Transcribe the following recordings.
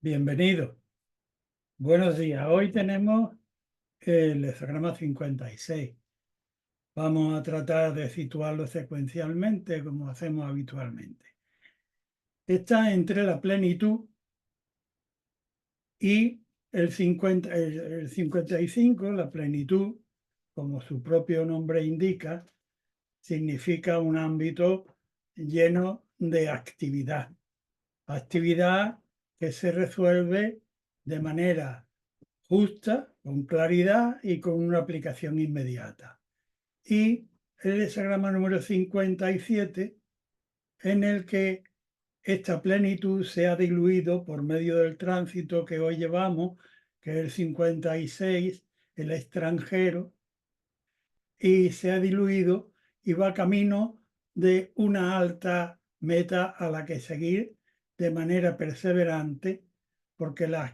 Bienvenido. Buenos días. Hoy tenemos el hexagrama 56. Vamos a tratar de situarlo secuencialmente como hacemos habitualmente. Está entre la plenitud y el 55, la plenitud, como su propio nombre indica, significa un ámbito lleno de actividad. Actividad que se resuelve de manera justa, con claridad y con una aplicación inmediata. Y el hexagrama número 57, en el que esta plenitud se ha diluido por medio del tránsito que hoy llevamos, que es el 56, el extranjero, y se ha diluido y va camino de una alta meta a la que seguir de manera perseverante, porque las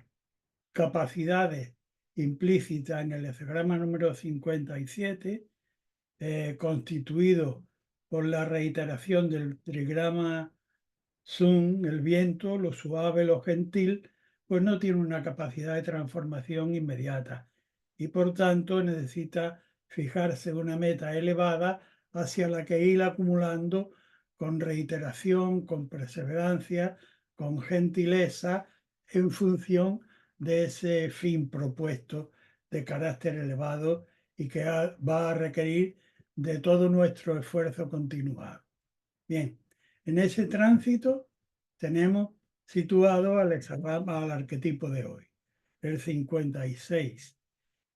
capacidades implícitas en el hexagrama número 57, constituido por la reiteración del trigrama Sun, el viento, lo suave, lo gentil, pues no tiene una capacidad de transformación inmediata y por tanto necesita fijarse una meta elevada hacia la que ir acumulando con reiteración, con perseverancia, con gentileza, en función de ese fin propuesto de carácter elevado y que va a requerir de todo nuestro esfuerzo continuado. Bien, en ese tránsito tenemos situado al hexagrama, al arquetipo de hoy, el 56,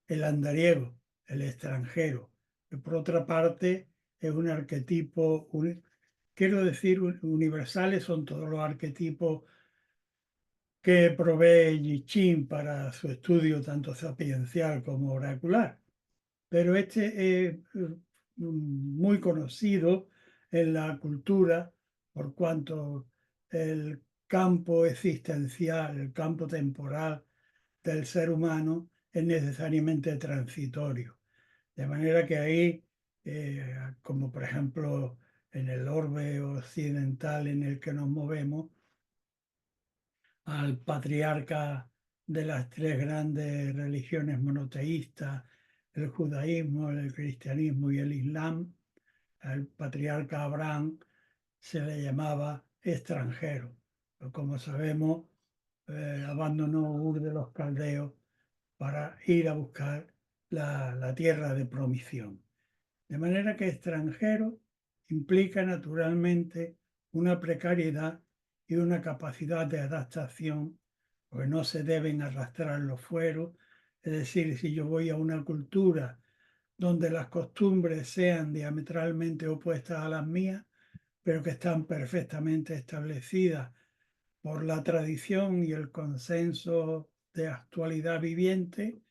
el andariego, el extranjero, que por otra parte es un arquetipo, quiero decir, universales son todos los arquetipos que provee I Ching para su estudio tanto sapiencial como oracular. Pero este es muy conocido en la cultura por cuanto el campo existencial, el campo temporal del ser humano es necesariamente transitorio. De manera que ahí, como por ejemplo en el orbe occidental en el que nos movemos, al patriarca de las tres grandes religiones monoteístas, el judaísmo, el cristianismo y el islam, al patriarca Abraham se le llamaba extranjero. Pero como sabemos, abandonó Ur de los Caldeos para ir a buscar la tierra de promisión. De manera que extranjero implica naturalmente una precariedad y una capacidad de adaptación, porque no se deben arrastrar los fueros. Es decir, si yo voy a una cultura donde las costumbres sean diametralmente opuestas a las mías, pero que están perfectamente establecidas por la tradición y el consenso de actualidad viviente,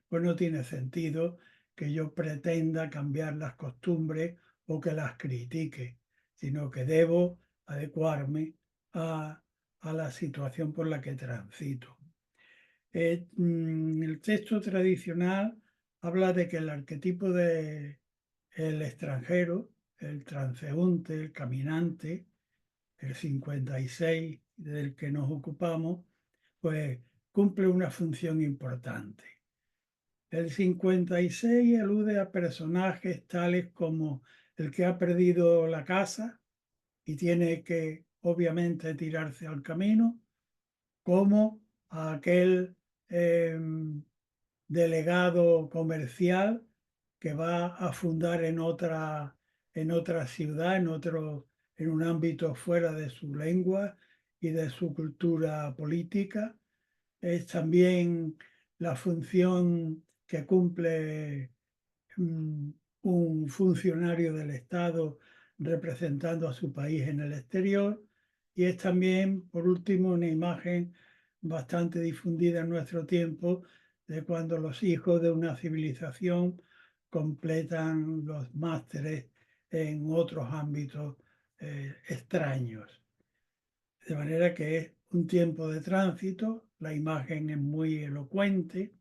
pues no tiene sentido que yo pretenda cambiar las costumbres o que las critique, sino que debo adecuarme a la situación por la que transito. El texto tradicional habla de que el arquetipo del extranjero, el transeúnte, el caminante, el 56 del que nos ocupamos, pues cumple una función importante. El 56 alude a personajes tales como el que ha perdido la casa y tiene que obviamente tirarse al camino, como a aquel delegado comercial que va a fundar en otra ciudad, en un ámbito fuera de su lengua y de su cultura política. Es también la función que cumple un funcionario del Estado representando a su país en el exterior, y es también, por último, una imagen bastante difundida en nuestro tiempo de cuando los hijos de una civilización completan los másteres en otros ámbitos extraños. De manera que es un tiempo de tránsito, la imagen es muy elocuente,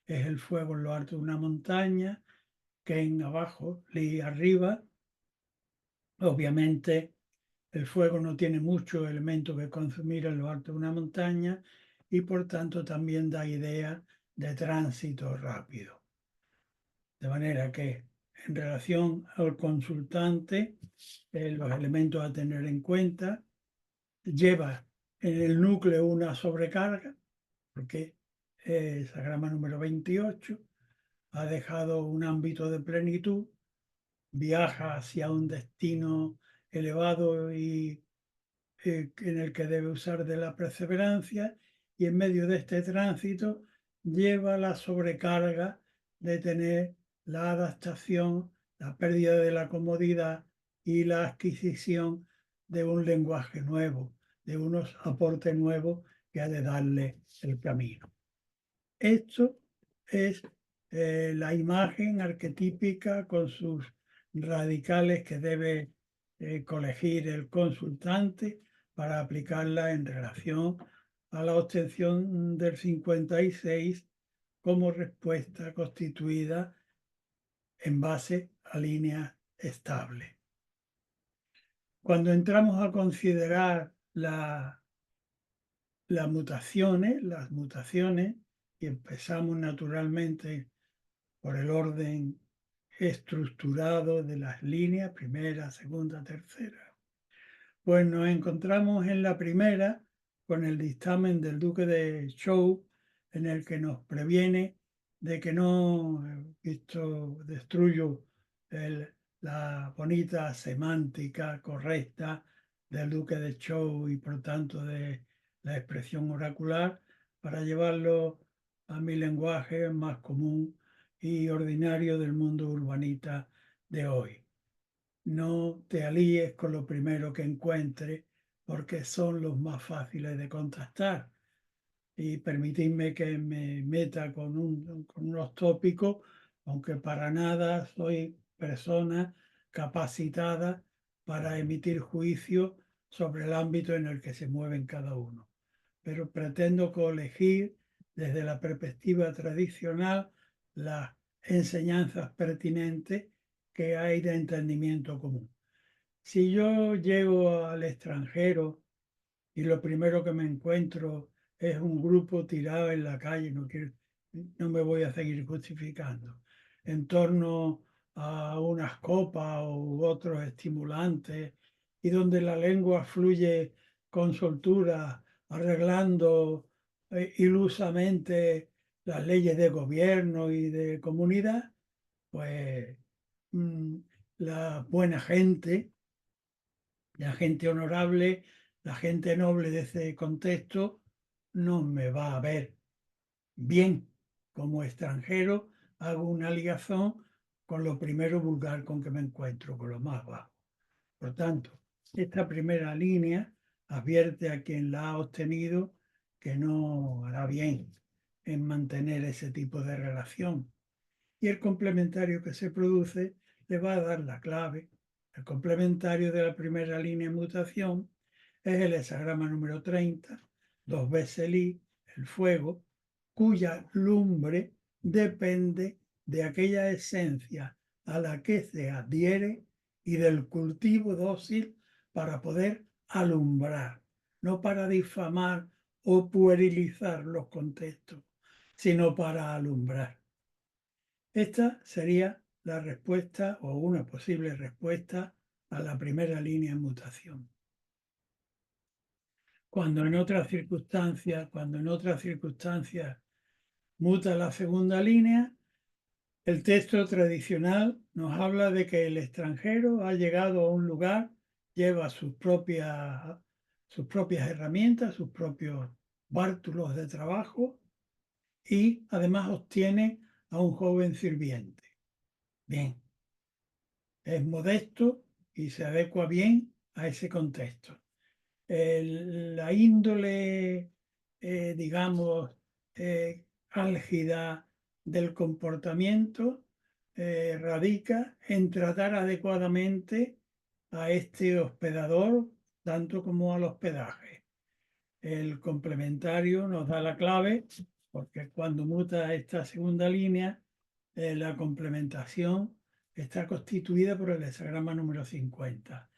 es el fuego en lo alto de una montaña, que en abajo, Li arriba. Obviamente el fuego no tiene mucho elemento que consumir en lo alto de una montaña y por tanto también da idea de tránsito rápido. De manera que en relación al consultante, los elementos a tener en cuenta, lleva en el núcleo una sobrecarga, porque esa grama número 28 ha dejado un ámbito de plenitud, viaja hacia un destino elevado y en el que debe usar de la perseverancia, y en medio de este tránsito lleva la sobrecarga de tener la adaptación, la pérdida de la comodidad y la adquisición de un lenguaje nuevo, de unos aportes nuevos que ha de darle el camino. Esto es la imagen arquetípica con sus radicales que debe colegir el consultante para aplicarla en relación a la obtención del 56 como respuesta constituida en base a líneas estables. Cuando entramos a considerar las mutaciones, y empezamos naturalmente por el orden estructurado de las líneas, primera, segunda, tercera, pues nos encontramos en la primera con el dictamen del duque de Zhou, en el que nos previene de que no, esto destruyo la bonita semántica correcta del duque de Zhou y por tanto de la expresión oracular, para llevarlo a mi lenguaje más común y ordinario del mundo urbanita de hoy. No te alíes con lo primero que encuentres, porque son los más fáciles de contactar. Y permitidme que me meta con unos tópicos, aunque para nada soy persona capacitada para emitir juicio sobre el ámbito en el que se mueven cada uno. Pero pretendo colegir desde la perspectiva tradicional las enseñanzas pertinentes que hay de entendimiento común. Si yo llego al extranjero y lo primero que me encuentro es un grupo tirado en la calle, no me voy a seguir justificando, en torno a unas copas u otros estimulantes, y donde la lengua fluye con soltura, arreglando ilusamente las leyes de gobierno y de comunidad, pues mm, la buena gente, la gente honorable, la gente noble de ese contexto, no me va a ver bien. Como extranjero hago una ligación con lo primero vulgar con que me encuentro, con lo más bajo. Por tanto, esta primera línea advierte a quien la ha obtenido que no hará bien en mantener ese tipo de relación. Y el complementario que se produce le va a dar la clave. El complementario de la primera línea de mutación es el hexagrama número 30, dos veces el fuego, cuya lumbre depende de aquella esencia a la que se adhiere y del cultivo dócil para poder alumbrar, no para difamar o puerilizar los contextos, sino para alumbrar. Esta sería la respuesta o una posible respuesta a la primera línea en mutación. Cuando en otras circunstancias muta la segunda línea, el texto tradicional nos habla de que el extranjero ha llegado a un lugar, lleva sus propias herramientas, sus propios bártulos de trabajo, y además obtiene a un joven sirviente. Bien, es modesto y se adecua bien a ese contexto. La índole, digamos, álgida del comportamiento radica en tratar adecuadamente a este hospedador, tanto como al hospedaje. El complementario nos da la clave, porque cuando muta esta segunda línea, la complementación está constituida por el hexagrama número 50.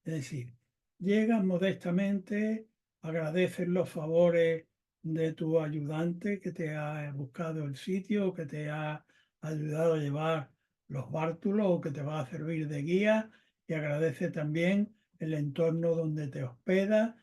Es decir, llegan modestamente, agradecen los favores de tu ayudante que te ha buscado el sitio, que te ha ayudado a llevar los bártulos o que te va a servir de guía, y agradece también el entorno donde te hospedas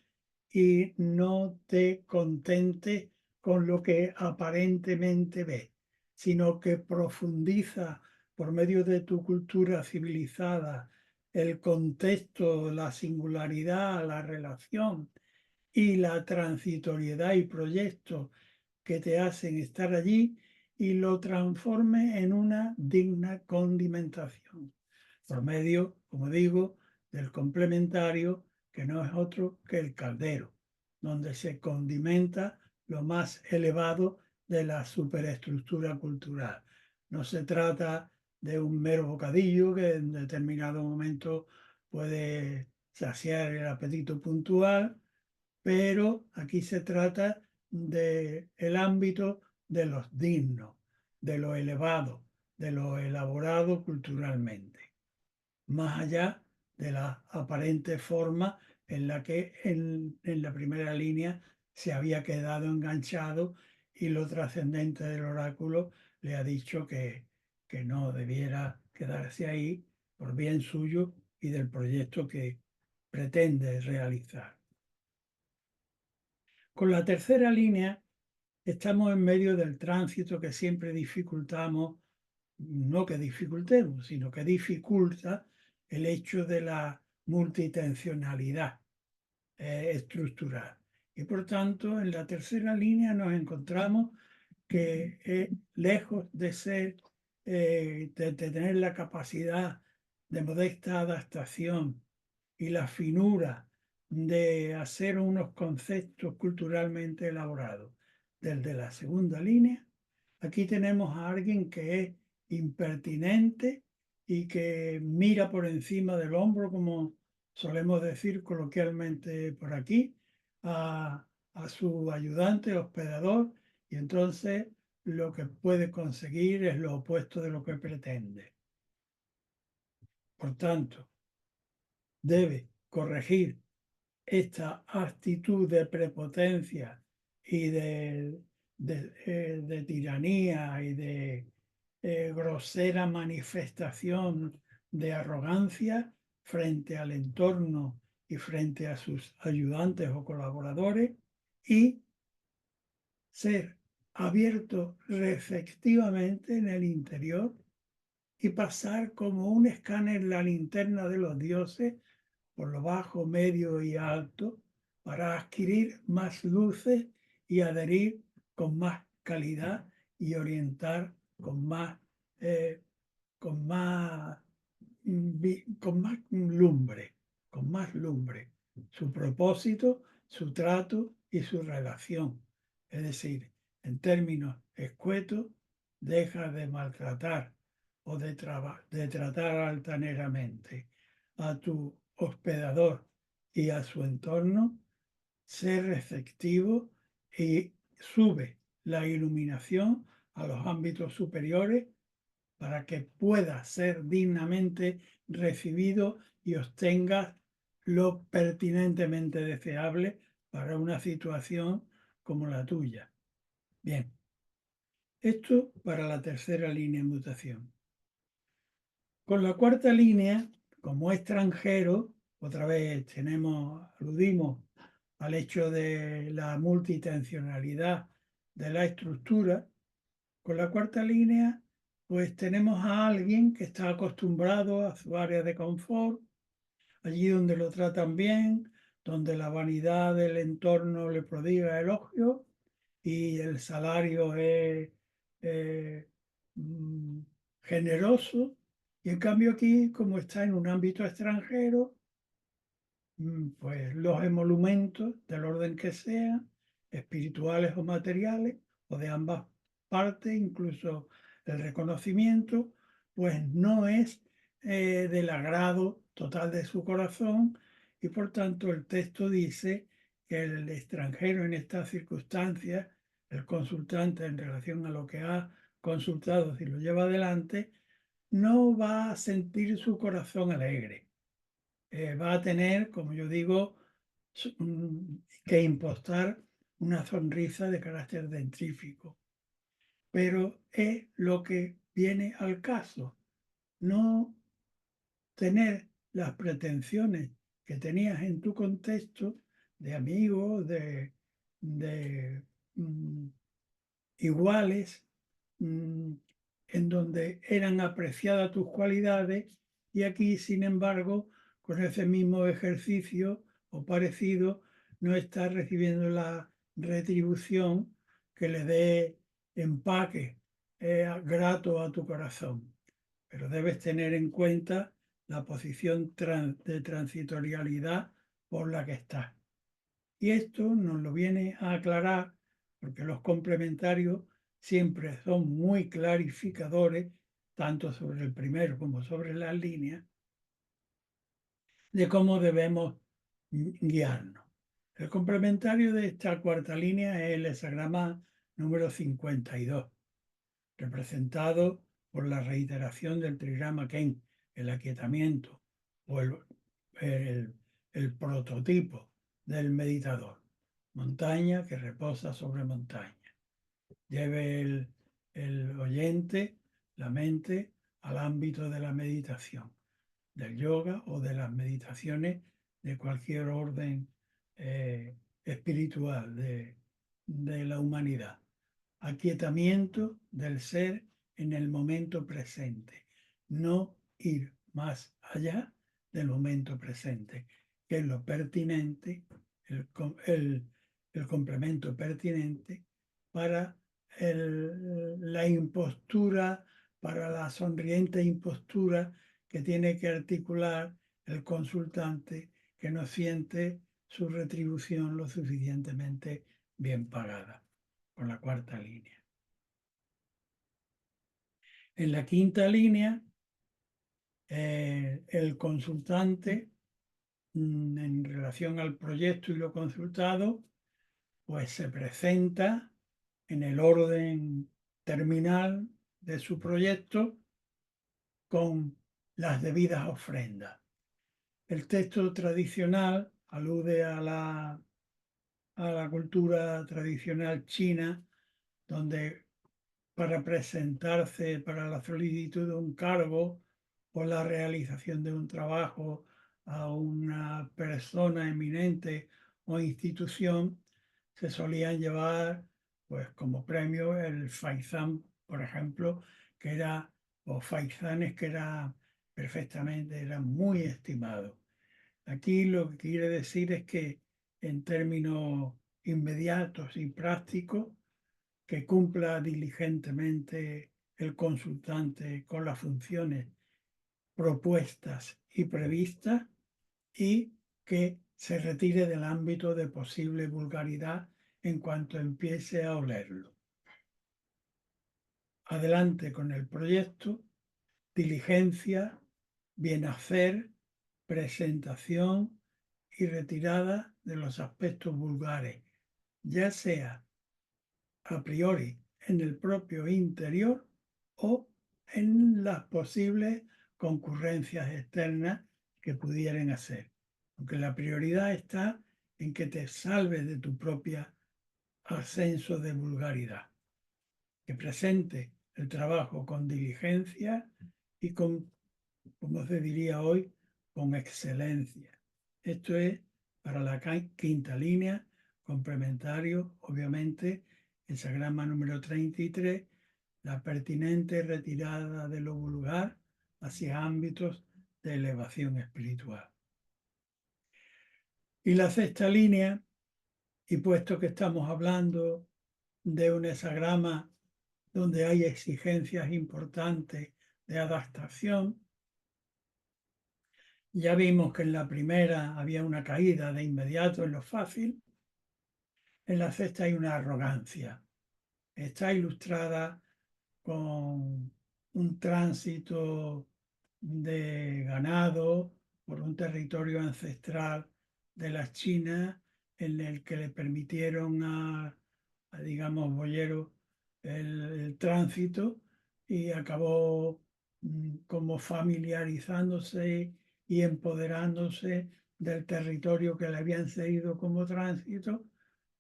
y no te contentes con lo que aparentemente ves, sino que profundiza por medio de tu cultura civilizada el contexto, la singularidad, la relación y la transitoriedad y proyectos que te hacen estar allí, y lo transforme en una digna condimentación por medio, como digo, del complementario, que no es otro que el caldero, donde se condimenta lo más elevado de la superestructura cultural. No se trata de un mero bocadillo que en determinado momento puede saciar el apetito puntual, pero aquí se trata del ámbito de los dignos, de lo elevado, de lo elaborado culturalmente, más allá de la aparente forma en la que en la primera línea se había quedado enganchado, y lo trascendente del oráculo le ha dicho que no debiera quedarse ahí por bien suyo y del proyecto que pretende realizar. Con la tercera línea estamos en medio del tránsito que siempre dificultamos, no que dificultemos, sino que dificulta el hecho de la multitensionalidad estructural. Y por tanto, en la tercera línea nos encontramos que lejos de ser, de tener la capacidad de modesta adaptación y la finura de hacer unos conceptos culturalmente elaborados desde la segunda línea, aquí tenemos a alguien que es impertinente y que mira por encima del hombro, como solemos decir coloquialmente por aquí, a su ayudante, hospedador, y entonces lo que puede conseguir es lo opuesto de lo que pretende. Por tanto, debe corregir esta actitud de prepotencia y de tiranía y de grosera manifestación de arrogancia frente al entorno y frente a sus ayudantes o colaboradores, y ser abierto receptivamente en el interior y pasar como un escáner la linterna de los dioses por lo bajo, medio y alto, para adquirir más luces y adherir con más calidad y orientar con más, eh, con más, con más lumbre, con más lumbre, su propósito, su trato y su relación. Es decir, en términos escuetos, deja de maltratar o de tratar altaneramente a tu hospedador y a su entorno, sé receptivo y sube la iluminación a los ámbitos superiores para que pueda ser dignamente recibido y obtengas lo pertinentemente deseable para una situación como la tuya. Bien, esto para la tercera línea en mutación. Con la cuarta línea, como extranjero, otra vez aludimos al hecho de la multitensionalidad de la estructura. Con la cuarta línea, pues tenemos a alguien que está acostumbrado a su área de confort, allí donde lo tratan bien, donde la vanidad del entorno le prodiga elogios y el salario es eh, mm, generoso. Y en cambio aquí, como está en un ámbito extranjero, pues los emolumentos del orden que sean, espirituales o materiales, o de ambas partes, incluso el reconocimiento, pues no es del agrado total de su corazón, y por tanto el texto dice que el extranjero en estas circunstancias, el consultante en relación a lo que ha consultado, si lo lleva adelante, no va a sentir su corazón alegre. Va a tener, como yo digo, que impostar una sonrisa de carácter dentrífico. Pero es lo que viene al caso, no tener las pretensiones que tenías en tu contexto de amigos, de iguales, en donde eran apreciadas tus cualidades, y aquí, sin embargo, con ese mismo ejercicio o parecido, no estás recibiendo la retribución que le dé empaque grato a tu corazón. Pero debes tener en cuenta la posición de transitorialidad por la que estás. Y esto nos lo viene a aclarar porque los complementarios siempre son muy clarificadores, tanto sobre el primero como sobre las líneas, de cómo debemos guiarnos. El complementario de esta cuarta línea es el hexagrama número 52, representado por la reiteración del trigrama Ken, el aquietamiento o el prototipo del meditador. Montaña que reposa sobre montaña. Lleve el oyente, la mente, al ámbito de la meditación, del yoga o de las meditaciones de cualquier orden espiritual de la humanidad. Aquietamiento del ser en el momento presente, no ir más allá del momento presente, que es lo pertinente, el complemento pertinente para la impostura, para la sonriente impostura que tiene que articular el consultante que no siente su retribución lo suficientemente bien pagada, con la cuarta línea. En la quinta línea, el consultante, en relación al proyecto y lo consultado, pues se presenta en el orden terminal de su proyecto con las debidas ofrendas. El texto tradicional alude a la cultura tradicional china, donde para presentarse para la solicitud de un cargo o la realización de un trabajo a una persona eminente o institución, se solían llevar, pues como premio, el faizán, por ejemplo, que era, o faizanes que era perfectamente, eran muy estimados. Aquí lo que quiere decir es que en términos inmediatos y prácticos, que cumpla diligentemente el consultante con las funciones propuestas y previstas, y que se retire del ámbito de posible vulgaridad en cuanto empiece a olerlo. Adelante con el proyecto, diligencia, bienhacer, presentación y retirada de los aspectos vulgares, ya sea a priori en el propio interior o en las posibles concurrencias externas que pudieran hacer. Aunque la prioridad está en que te salves de tu propia ascenso de vulgaridad, que presente el trabajo con diligencia y con, como se diría hoy, con excelencia. Esto es para la quinta línea, complementario, obviamente, el hexagrama número 33, la pertinente retirada de lo vulgar hacia ámbitos de elevación espiritual. Y la sexta línea, y puesto que estamos hablando de un hexagrama donde hay exigencias importantes de adaptación, ya vimos que en la primera había una caída de inmediato en lo fácil, en la sexta hay una arrogancia. Está ilustrada con un tránsito de ganado por un territorio ancestral de las Chinas, en el que le permitieron digamos, boyero el tránsito, y acabó como familiarizándose y empoderándose del territorio que le habían cedido como tránsito,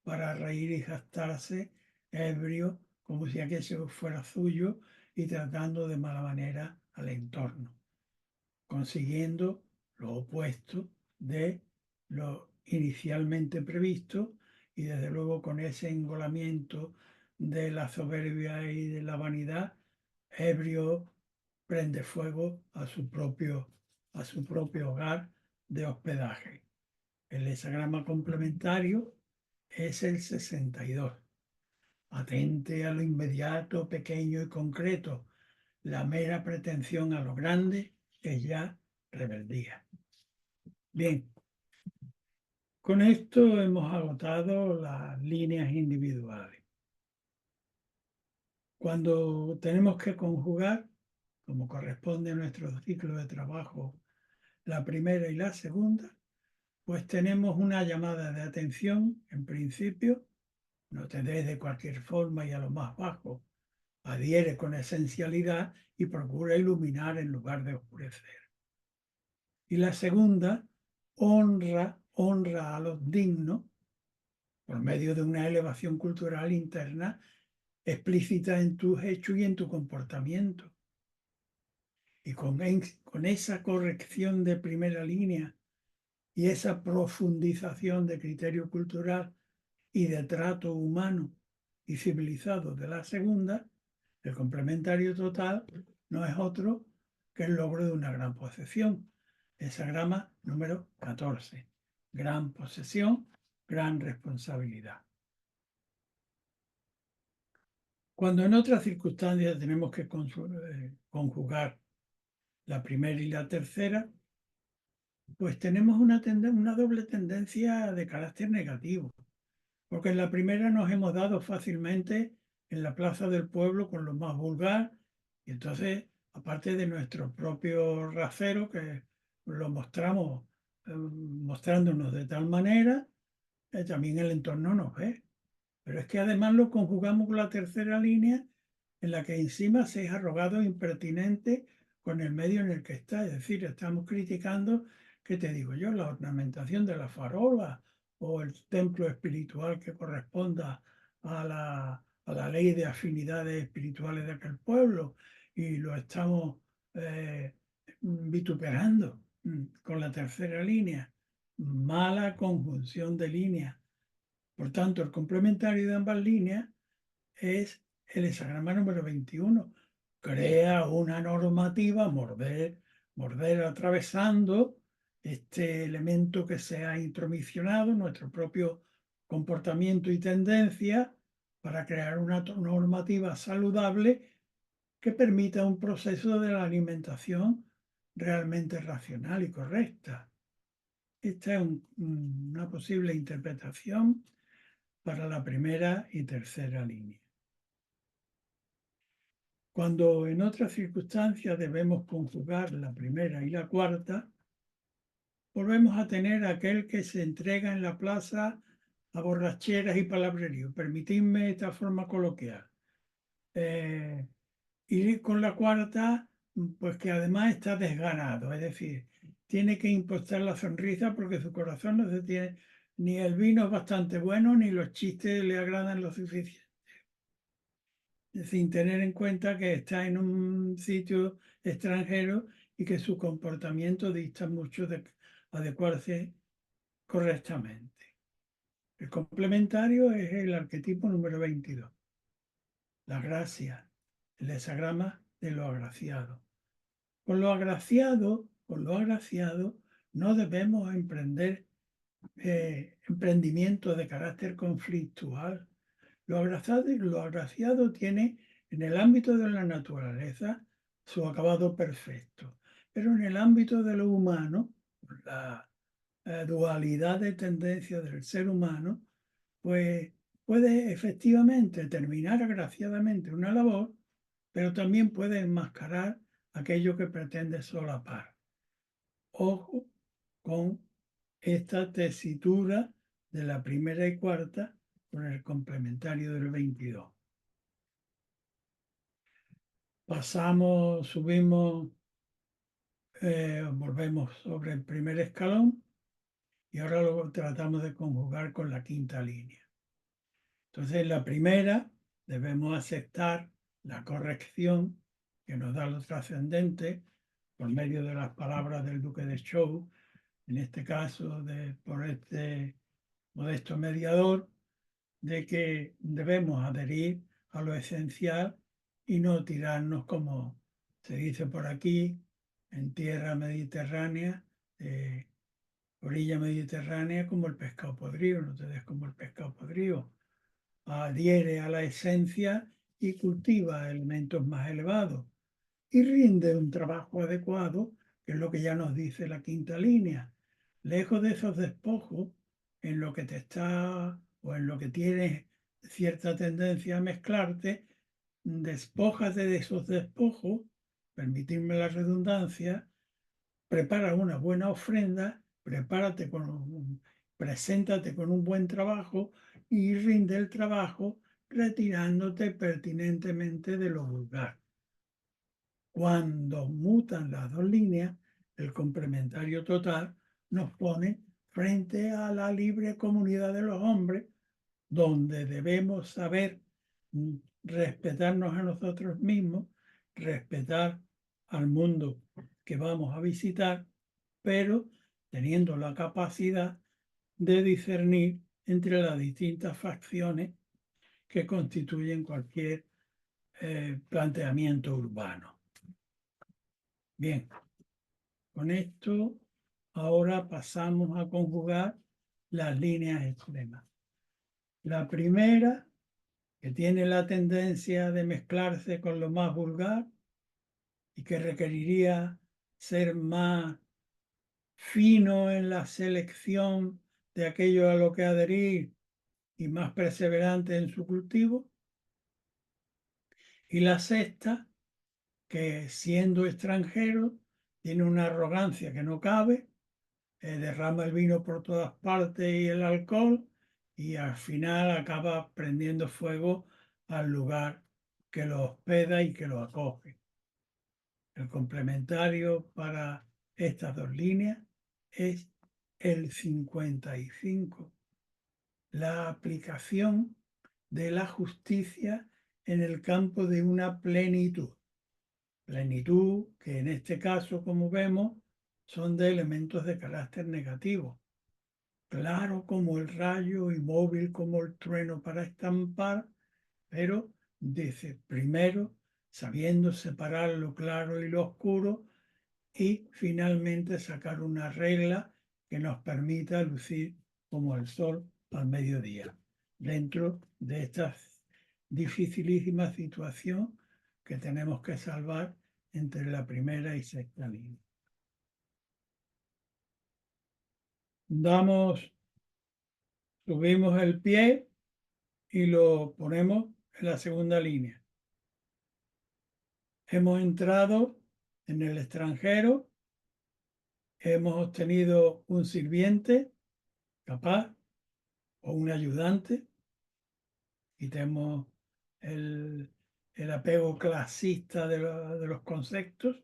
para reír y jactarse, ebrio, como si aquello fuera suyo y tratando de mala manera al entorno, consiguiendo lo opuesto de lo inicialmente previsto y desde luego con ese engolamiento de la soberbia y de la vanidad, ebrio prende fuego a su propio hogar de hospedaje. El hexagrama complementario es el 62. Atente a lo inmediato, pequeño y concreto. La mera pretensión a lo grande es ya rebeldía. Bien, con esto hemos agotado las líneas individuales. Cuando tenemos que conjugar, como corresponde a nuestro ciclo de trabajo, la primera y la segunda, pues tenemos una llamada de atención, en principio, no te des de cualquier forma y a lo más bajo, adhiere con esencialidad y procura iluminar en lugar de oscurecer. Y la segunda, honra a los dignos por medio de una elevación cultural interna explícita en tus hechos y en tu comportamiento. Y con esa corrección de primera línea y esa profundización de criterio cultural y de trato humano y civilizado de la segunda, el complementario total no es otro que el logro de una gran posesión. Hexagrama número 14. Gran posesión, gran responsabilidad. Cuando en otras circunstancias tenemos que conjugar la primera y la tercera, pues tenemos una doble tendencia de carácter negativo. Porque en la primera nos hemos dado fácilmente en la plaza del pueblo con lo más vulgar, y entonces, aparte de nuestro propio rasero, que lo mostramos mostrándonos de tal manera, también el entorno nos ve. Pero es que además lo conjugamos con la tercera línea, en la que encima se es arrogado e impertinente con el medio en el que está. Es decir, estamos criticando, ¿qué te digo yo? La ornamentación de la farola o el templo espiritual que corresponda a la ley de afinidades espirituales de aquel pueblo, y lo estamos eh, vituperando con la tercera línea. Mala conjunción de líneas. Por tanto, el complementario de ambas líneas es el hexagrama número 21. Crea una normativa, morder atravesando este elemento que se ha intromisionado, nuestro propio comportamiento y tendencia, para crear una normativa saludable que permita un proceso de la alimentación realmente racional y correcta. Esta es una posible interpretación para la primera y tercera línea. Cuando en otras circunstancias debemos conjugar la primera y la cuarta, volvemos a tener aquel que se entrega en la plaza a borracheras y palabrerío. Permitidme esta forma coloquial. Y con la cuarta, pues que además está desganado, es decir, tiene que impostar la sonrisa porque su corazón no se tiene, ni el vino es bastante bueno, ni los chistes le agradan lo suficiente, sin tener en cuenta que está en un sitio extranjero y que su comportamiento dista mucho de adecuarse correctamente. El complementario es el arquetipo número 22, la gracia, el hexagrama de lo agraciado. Con lo agraciado, no debemos emprender emprendimientos de carácter conflictual. Lo agraciado tiene en el ámbito de la naturaleza su acabado perfecto, pero en el ámbito de lo humano, la dualidad de tendencia del ser humano, pues puede efectivamente terminar agraciadamente una labor, pero también puede enmascarar aquello que pretende solapar. Ojo con esta tesitura de la primera y cuarta con el complementario del 22. Pasamos, subimos, volvemos sobre el primer escalón y ahora lo tratamos de conjugar con la quinta línea. Entonces, la primera, debemos aceptar la corrección que nos da lo trascendente por medio de las palabras del Duque de Zhou, en este caso por este modesto mediador, de que debemos adherir a lo esencial y no tirarnos, como se dice por aquí, en tierra mediterránea, orilla mediterránea, como el pescado podrido, no te des como el pescado podrido. Adhiere a la esencia y cultiva elementos más elevados y rinde un trabajo adecuado, que es lo que ya nos dice la quinta línea. Lejos de esos despojos, en lo que te está o en lo que tienes cierta tendencia a mezclarte, despójate de esos despojos, permitirme la redundancia, prepara una buena ofrenda, preséntate con un buen trabajo y rinde el trabajo retirándote pertinentemente de lo vulgar. Cuando mutan las dos líneas, el complementario total nos pone frente a la libre comunidad de los hombres, donde debemos saber respetarnos a nosotros mismos, respetar al mundo que vamos a visitar, pero teniendo la capacidad de discernir entre las distintas facciones que constituyen cualquier planteamiento urbano. Bien, con esto ahora pasamos a conjugar las líneas extremas. La primera, que tiene la tendencia de mezclarse con lo más vulgar y que requeriría ser más fino en la selección de aquello a lo que adherir y más perseverante en su cultivo. Y la sexta, que siendo extranjero tiene una arrogancia que no cabe, derrama el vino por todas partes y el alcohol, y al final acaba prendiendo fuego al lugar que lo hospeda y que lo acoge. El complementario para estas dos líneas es el 55, la aplicación de la justicia en el campo de una plenitud. Plenitud que en este caso, como vemos, son de elementos de carácter negativo. Claro como el rayo y móvil como el trueno para estampar, pero dice primero sabiendo separar lo claro y lo oscuro y finalmente sacar una regla que nos permita lucir como el sol al mediodía, dentro de esta dificilísima situación que tenemos que salvar entre la primera y sexta línea. Subimos el pie y lo ponemos en la segunda línea. Hemos entrado en el extranjero, hemos obtenido un sirviente capaz o un ayudante y tenemos el apego clasista de los conceptos,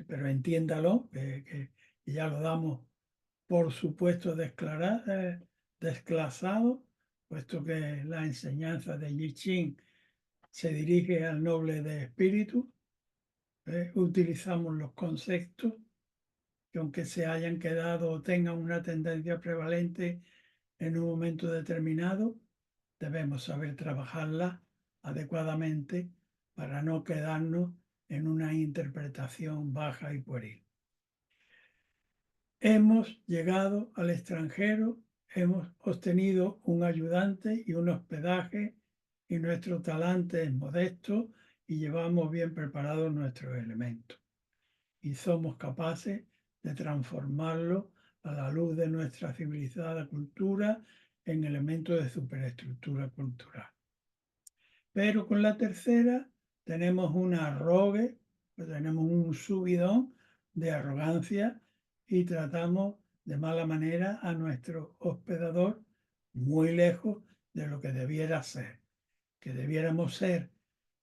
pero entiéndalo, que ya lo damos por supuesto desclasado, puesto que la enseñanza de I Ching se dirige al noble de espíritu. Utilizamos los conceptos que aunque se hayan quedado o tengan una tendencia prevalente en un momento determinado, debemos saber trabajarla adecuadamente para no quedarnos en una interpretación baja y pueril. Hemos llegado al extranjero, hemos obtenido un ayudante y un hospedaje y nuestro talante es modesto y llevamos bien preparados nuestros elementos. Y somos capaces de transformarlo a la luz de nuestra civilizada cultura en elementos de superestructura cultural. Pero con la tercera tenemos un arrogue, tenemos un subidón de arrogancia y tratamos de mala manera a nuestro hospedador muy lejos de lo que debiera ser, que debiéramos ser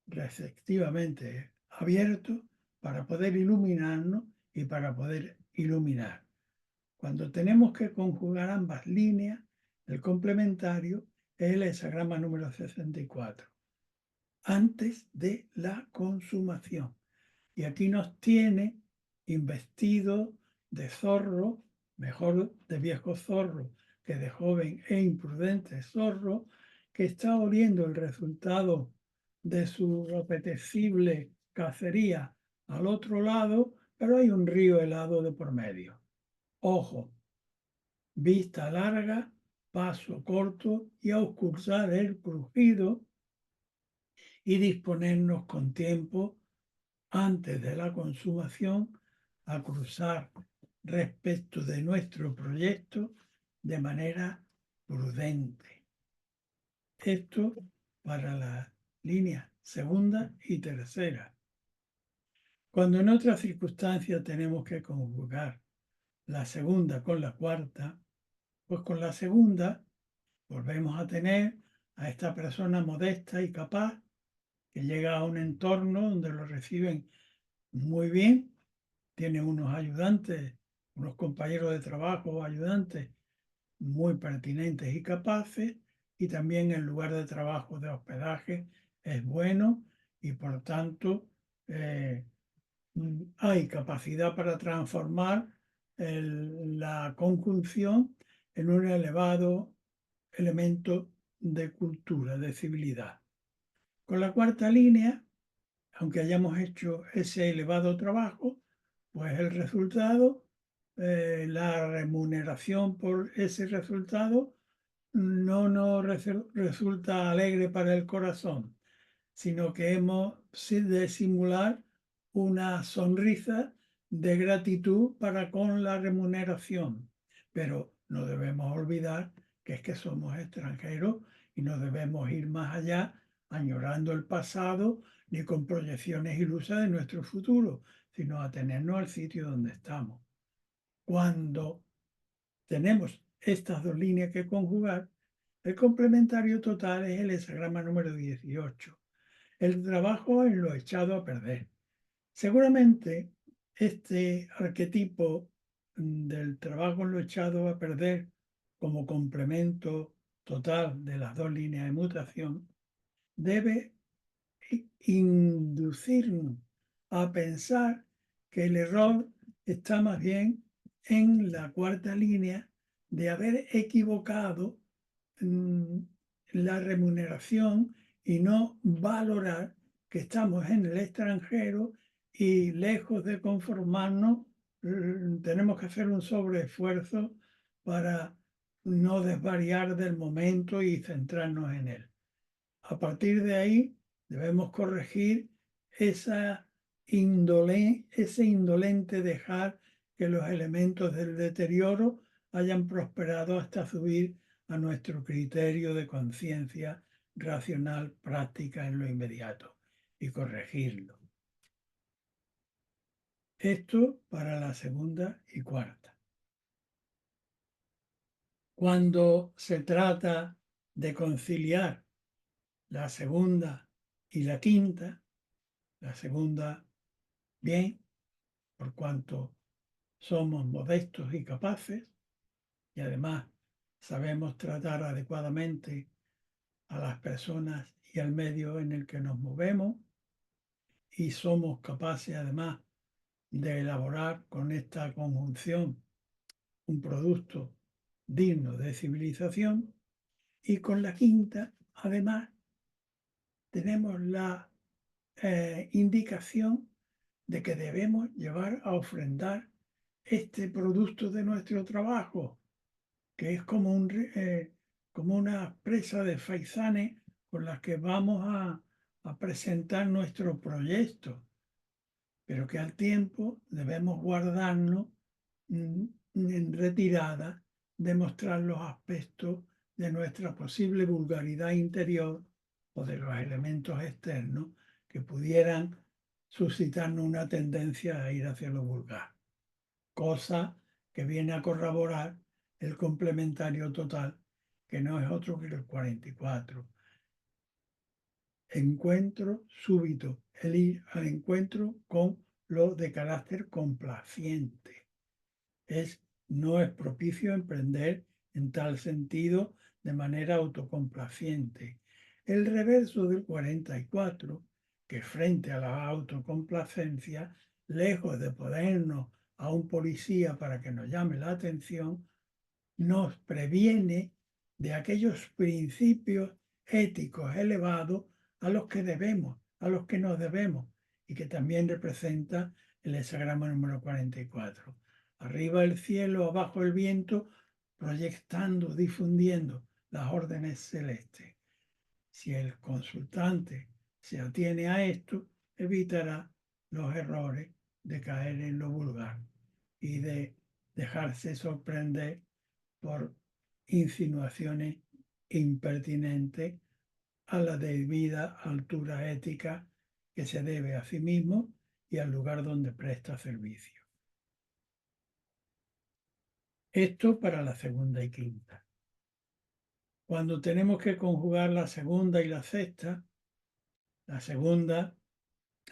receptivamente abiertos para poder iluminarnos y para poder iluminar. Cuando tenemos que conjugar ambas líneas, el complementario es el hexagrama número 64, antes de la consumación. Y aquí nos tiene investido de zorro, mejor de viejo zorro que de joven e imprudente zorro, que está oliendo el resultado de su apetecible cacería al otro lado, pero hay un río helado de por medio. Ojo, vista larga, paso corto y auscultar el crujido y disponernos con tiempo antes de la consumación a cruzar respecto de nuestro proyecto de manera prudente. Esto para la línea segunda y tercera. Cuando en otras circunstancias tenemos que conjugar la segunda con la cuarta, pues con la segunda volvemos a tener a esta persona modesta y capaz que llega a un entorno donde lo reciben muy bien, tiene unos ayudantes, unos compañeros de trabajo o ayudantes muy pertinentes y capaces, y también el lugar de trabajo de hospedaje es bueno y por tanto hay capacidad para transformar la conjunción en un elevado elemento de cultura, de civilidad. Con la cuarta línea, aunque hayamos hecho ese elevado trabajo, pues el resultado, la remuneración por ese resultado no nos resulta alegre para el corazón, sino que hemos de simular una sonrisa de gratitud para con la remuneración. Pero no debemos olvidar que es que somos extranjeros y no debemos ir más allá añorando el pasado ni con proyecciones ilusas de nuestro futuro, sino atenernos al sitio donde estamos. Cuando tenemos estas dos líneas que conjugar, el complementario total es el hexagrama número 18, el trabajo en lo echado a perder. Seguramente este arquetipo del trabajo en lo echado a perder como complemento total de las dos líneas de mutación debe inducirnos a pensar que el error está más bien en la cuarta línea de haber equivocado la remuneración y no valorar que estamos en el extranjero y lejos de conformarnos, tenemos que hacer un sobreesfuerzo para no desvariar del momento y centrarnos en él. A partir de ahí debemos corregir ese indolente dejar que los elementos del deterioro hayan prosperado hasta subir a nuestro criterio de conciencia racional práctica en lo inmediato y corregirlo. Esto para la segunda y cuarta. Cuando se trata de conciliar la segunda y la quinta, la segunda bien, por cuanto somos modestos y capaces, y además sabemos tratar adecuadamente a las personas y al medio en el que nos movemos, y somos capaces además de elaborar con esta conjunción un producto digno de civilización, y con la quinta además tenemos la indicación de que debemos llevar a ofrendar este producto de nuestro trabajo, que es como, como una presa de faisanes con las que vamos a presentar nuestro proyecto, pero que al tiempo debemos guardarnos en retirada de mostrar los aspectos de nuestra posible vulgaridad interior o de los elementos externos que pudieran suscitarnos una tendencia a ir hacia lo vulgar, cosa que viene a corroborar el complementario total, que no es otro que el 44. Encuentro súbito, el ir al encuentro con lo de carácter complaciente. No es propicio emprender en tal sentido de manera autocomplaciente. El reverso del 44, que frente a la autocomplacencia, lejos de ponernos a un policía para que nos llame la atención, nos previene de aquellos principios éticos elevados a los que nos debemos, y que también representa el hexagrama número 44. Arriba el cielo, abajo el viento, proyectando, difundiendo las órdenes celestes. Si el consultante se atiene a esto, evitará los errores de caer en lo vulgar y de dejarse sorprender por insinuaciones impertinentes a la debida altura ética que se debe a sí mismo y al lugar donde presta servicio. Esto para la segunda y quinta. Cuando tenemos que conjugar la segunda y la sexta, la segunda,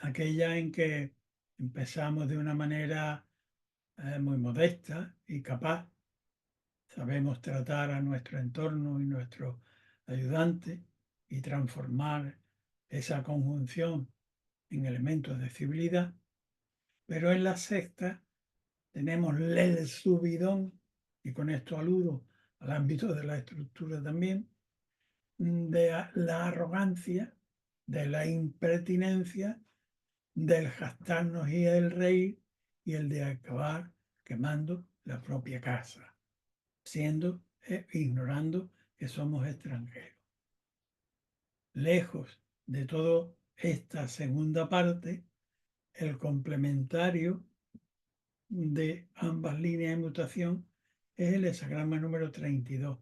aquella en que empezamos de una manera muy modesta y capaz, sabemos tratar a nuestro entorno y nuestros ayudantes y transformar esa conjunción en elementos de civilidad, pero en la sexta tenemos el subidón, y con esto aludo al ámbito de la estructura también, de la arrogancia, de la impertinencia, del jactarnos y el reír, y el de acabar quemando la propia casa, siendo ignorando que somos extranjeros. Lejos de toda esta segunda parte, el complementario de ambas líneas de mutación es el hexagrama número 32,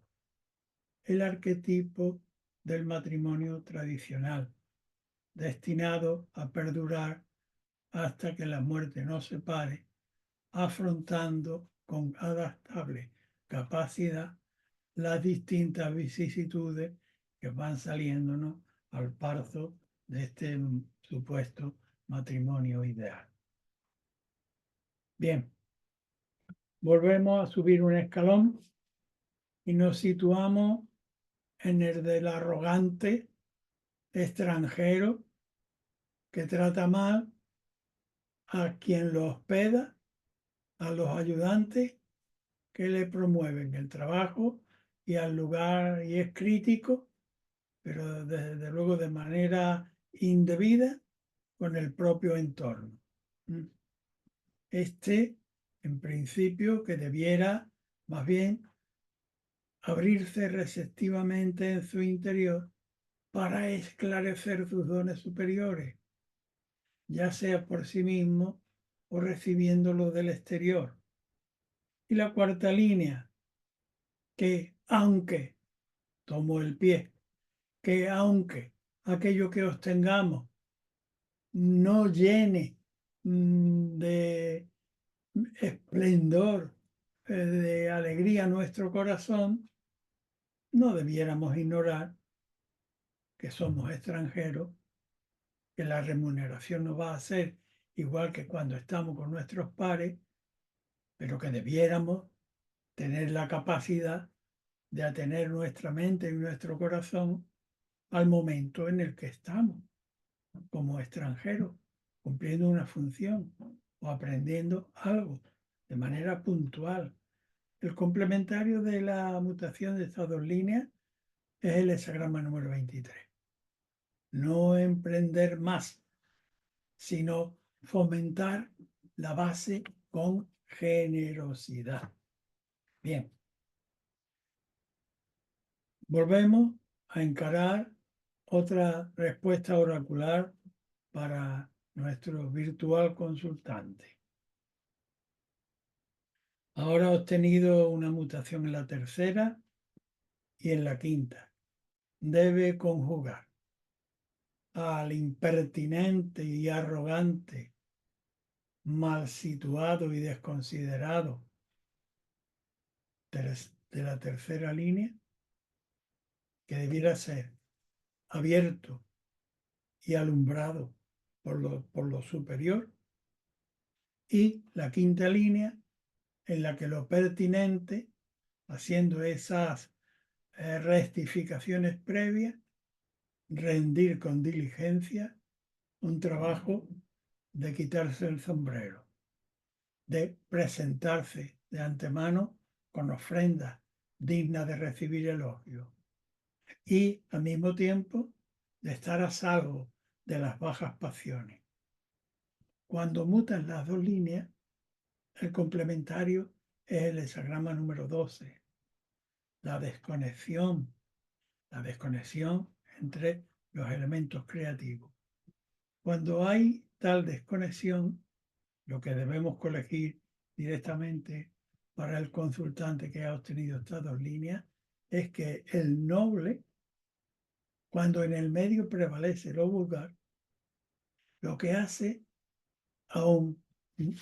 el arquetipo del matrimonio tradicional, destinado a perdurar hasta que la muerte nos separe, afrontando con adaptable capacidad las distintas vicisitudes que van saliéndonos al parto de este supuesto matrimonio ideal. Bien, volvemos a subir un escalón y nos situamos en el del arrogante extranjero que trata mal a quien lo hospeda, a los ayudantes que le promueven el trabajo y al lugar, y es crítico, pero desde luego de manera indebida con el propio entorno. En principio, que debiera más bien abrirse receptivamente en su interior para esclarecer sus dones superiores, ya sea por sí mismo o recibiéndolo del exterior. Y la cuarta línea, que aunque, tomo el pie, que aunque aquello que obtengamos no llene de esplendor, de alegría nuestro corazón, no debiéramos ignorar que somos extranjeros, que la remuneración no va a ser igual que cuando estamos con nuestros pares, pero que debiéramos tener la capacidad de atener nuestra mente y nuestro corazón al momento en el que estamos, como extranjeros, cumpliendo una función o aprendiendo algo de manera puntual. El complementario de la mutación de estas dos líneas es el hexagrama número 23. No emprender más, sino fomentar la base con generosidad. Bien, volvemos a encarar otra respuesta oracular para nuestro virtual consultante. Ahora ha obtenido una mutación en la tercera y en la quinta. Debe conjugar al impertinente y arrogante, mal situado y desconsiderado de la tercera línea, que debiera ser abierto y alumbrado por lo superior, y la quinta línea, en la que lo pertinente haciendo esas rectificaciones previas, rendir con diligencia un trabajo de quitarse el sombrero, de presentarse de antemano con ofrendas dignas de recibir elogio y al mismo tiempo de estar a salvo de las bajas pasiones. Cuando mutan las dos líneas, el complementario es el hexagrama número 12, la desconexión entre los elementos creativos. Cuando hay tal desconexión, lo que debemos colegir directamente para el consultante que ha obtenido estas dos líneas es que el noble, cuando en el medio prevalece lo vulgar, lo que hace aún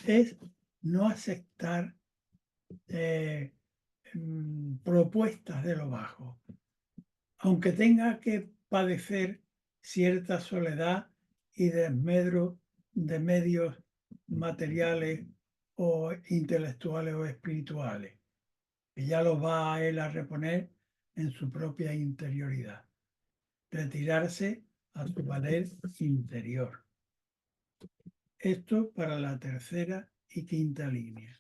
es no aceptar propuestas de lo bajo, aunque tenga que padecer cierta soledad y desmedro de medios materiales o intelectuales o espirituales, que ya los va a él a reponer en su propia interioridad. Retirarse a su valer interior. Esto para la tercera y quinta línea.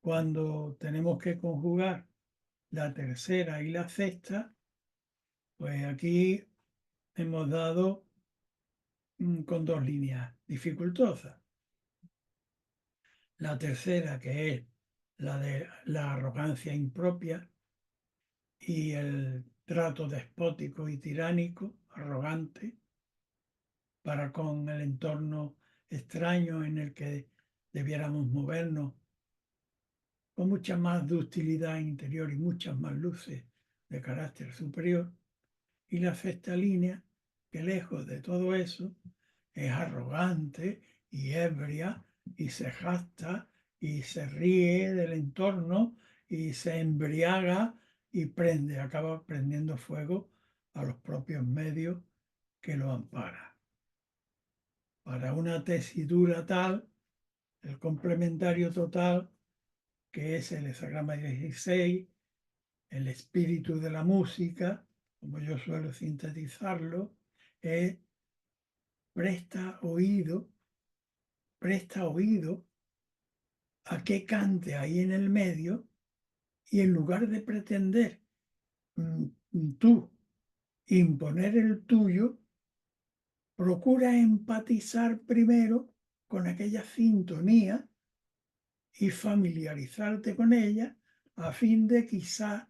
Cuando tenemos que conjugar la tercera y la sexta, pues aquí hemos dado con dos líneas dificultosas. La tercera, que es la de la arrogancia impropia y el trato despótico y tiránico, arrogante, para con el entorno extraño en el que debiéramos movernos con mucha más ductilidad interior y muchas más luces de carácter superior. Y la sexta línea, que lejos de todo eso, es arrogante y ebria y se jacta y se ríe del entorno y se embriaga y acaba prendiendo fuego a los propios medios que lo amparan. Para una tesitura tal, el complementario total, que es el hexagrama 16, el espíritu de la música, como yo suelo sintetizarlo, es presta oído a qué cante ahí en el medio y en lugar de pretender tú imponer el tuyo, procura empatizar primero con aquella sintonía y familiarizarte con ella a fin de quizá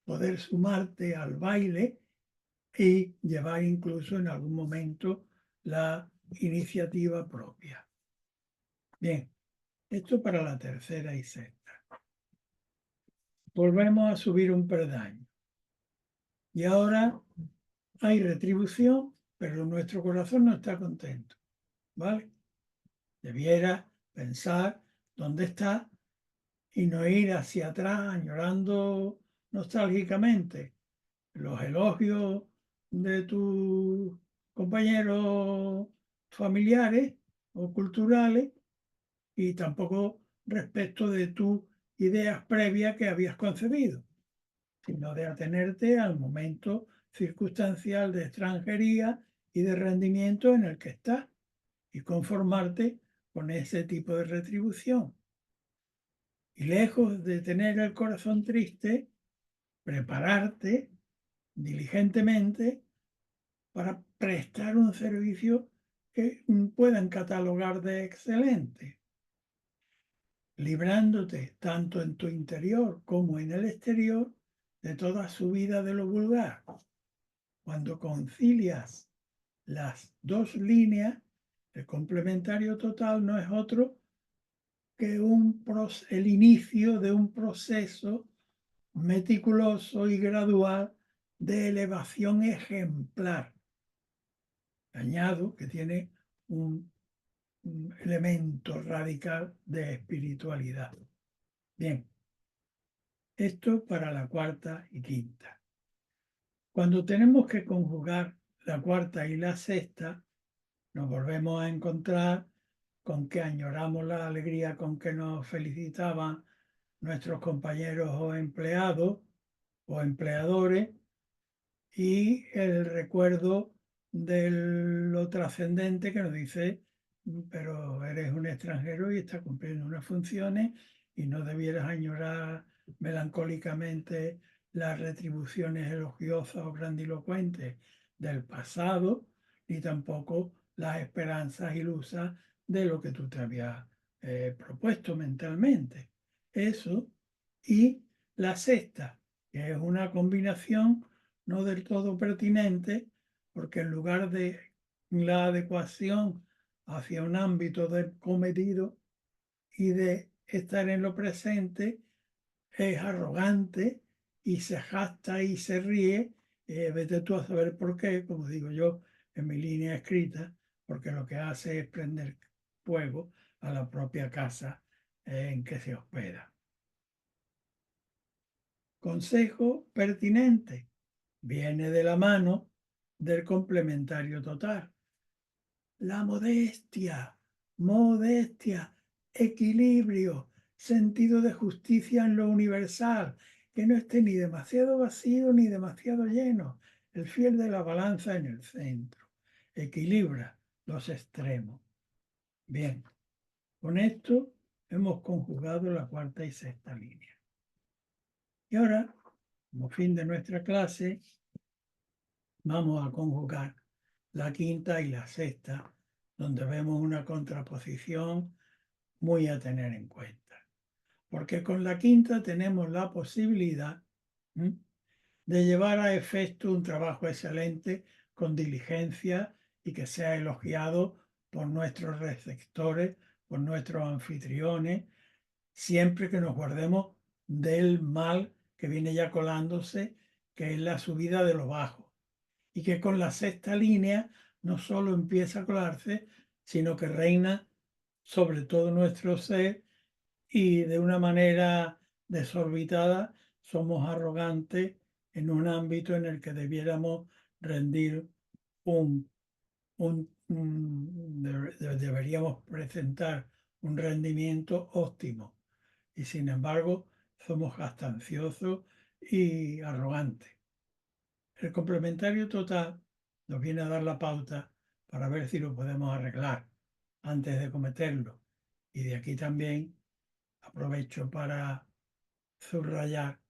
poder sumarte al baile y llevar incluso en algún momento la iniciativa propia. Bien, esto para la tercera y sexta. Volvemos a subir un peldaño. Y ahora hay retribución, pero nuestro corazón no está contento. ¿Vale? Debiera pensar dónde está y no ir hacia atrás añorando nostálgicamente los elogios de tus compañeros familiares o culturales y tampoco respecto de tus ideas previas que habías concebido, sino de atenerte al momento circunstancial de extranjería y de rendimiento en el que estás y conformarte con ese tipo de retribución. Y lejos de tener el corazón triste, prepararte diligentemente para prestar un servicio que puedan catalogar de excelente, librándote tanto en tu interior como en el exterior de toda subida de lo vulgar. Cuando concilias las dos líneas, el complementario total no es otro que el inicio de un proceso meticuloso y gradual de elevación ejemplar. Añado que tiene un elemento radical de espiritualidad. Bien, esto para la cuarta y quinta. Cuando tenemos que conjugar la cuarta y la sexta, nos volvemos a encontrar con que añoramos la alegría con que nos felicitaban nuestros compañeros o empleados o empleadores, y el recuerdo de lo trascendente que nos dice, pero eres un extranjero y estás cumpliendo unas funciones y no debieras añorar melancólicamente las retribuciones elogiosas o grandilocuentes del pasado, ni tampoco las esperanzas ilusas de lo que tú te habías propuesto mentalmente. Eso y la sexta, que es una combinación no del todo pertinente, porque en lugar de la adecuación hacia un ámbito de cometido y de estar en lo presente, es arrogante y se jacta y se ríe. Vete tú a saber por qué, como digo yo en mi línea escrita, porque lo que hace es prender fuego a la propia casa en que se hospeda. Consejo pertinente. Viene de la mano del complementario total. La modestia, equilibrio, sentido de justicia en lo universal, que no esté ni demasiado vacío ni demasiado lleno, el fiel de la balanza en el centro, equilibra los extremos. Bien, con esto hemos conjugado la cuarta y sexta línea. Y ahora, como fin de nuestra clase, vamos a conjugar la quinta y la sexta, donde vemos una contraposición muy a tener en cuenta. Porque con la quinta tenemos la posibilidad de llevar a efecto un trabajo excelente con diligencia y que sea elogiado por nuestros receptores, por nuestros anfitriones, siempre que nos guardemos del mal que viene ya colándose, que es la subida de lo bajo. Y que con la sexta línea no solo empieza a colarse, sino que reina sobre todo nuestro ser, y de una manera desorbitada somos arrogantes en un ámbito en el que debiéramos rendir deberíamos presentar un rendimiento óptimo, y sin embargo somos jactanciosos y arrogantes. El complementario total nos viene a dar la pauta para ver si lo podemos arreglar antes de cometerlo. Y de aquí también aprovecho para subrayar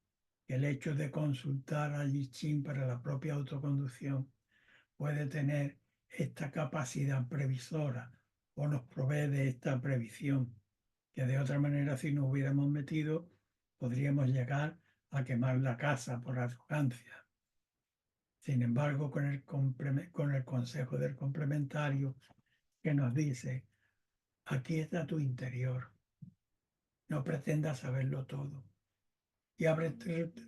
que el hecho de consultar a Yi para la propia autoconducción puede tener esta capacidad previsora o nos provee de esta previsión, que de otra manera, si nos hubiéramos metido, podríamos llegar a quemar la casa por arrogancia. Sin embargo, con el consejo del complementario que nos dice, aquí está tu interior, no pretendas saberlo todo y abre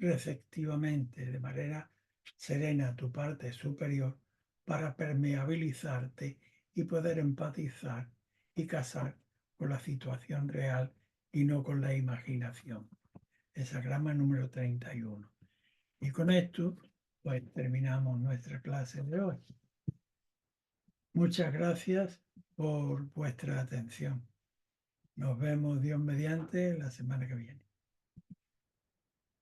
receptivamente, de manera serena, tu parte superior para permeabilizarte y poder empatizar y casar con la situación real y no con la imaginación. Esa grama número 31. Y con esto, pues terminamos nuestra clase de hoy. Muchas gracias por vuestra atención. Nos vemos, Dios mediante, la semana que viene.